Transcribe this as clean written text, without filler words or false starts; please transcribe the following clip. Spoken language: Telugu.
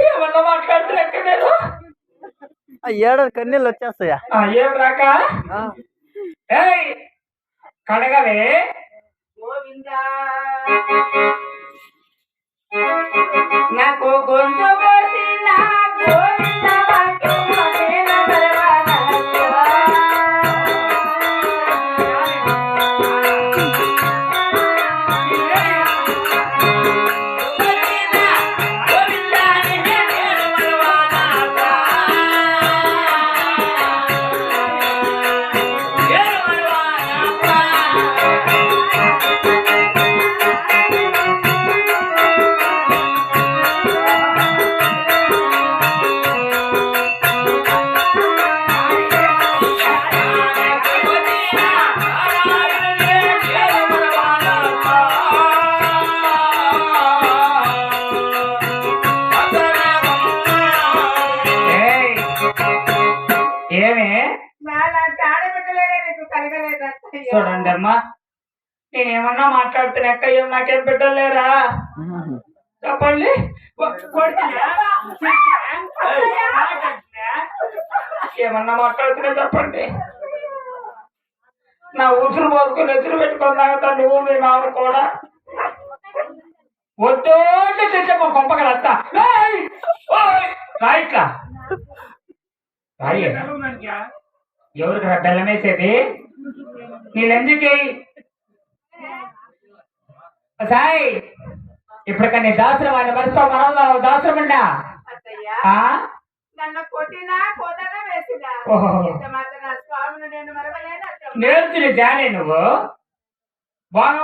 ఏమన్నా మాట్లాడుతున్నా నేను ఏడాది కన్నీళ్ళు వచ్చేస్తాయా? ఏం రాక కడగవే నాకు గొంతు చూడండి అమ్మా, నేనేమన్నా మాట్లాడుతున్నా ఏం నాకేం పెట్టలేరా చెప్పండి. ఏమన్నా మాట్లాడుతున్నా చెప్పండి. నా ఊసురు పోసుకుని ఎదురు పెట్టుకొని తాగుతా నువ్వు మీ మామ కూడా వద్దు తెచ్చమ్మా పంపగలస్తా రాయిట్లా ఎవరికి బెల్లం వేసేది నీళ్ళెందుకే సాయి ఇప్పటికన్నా దాసరం ఆయన మరితో మనలో దాసరం అండా నేర్చుని జానే నువ్వు బాగా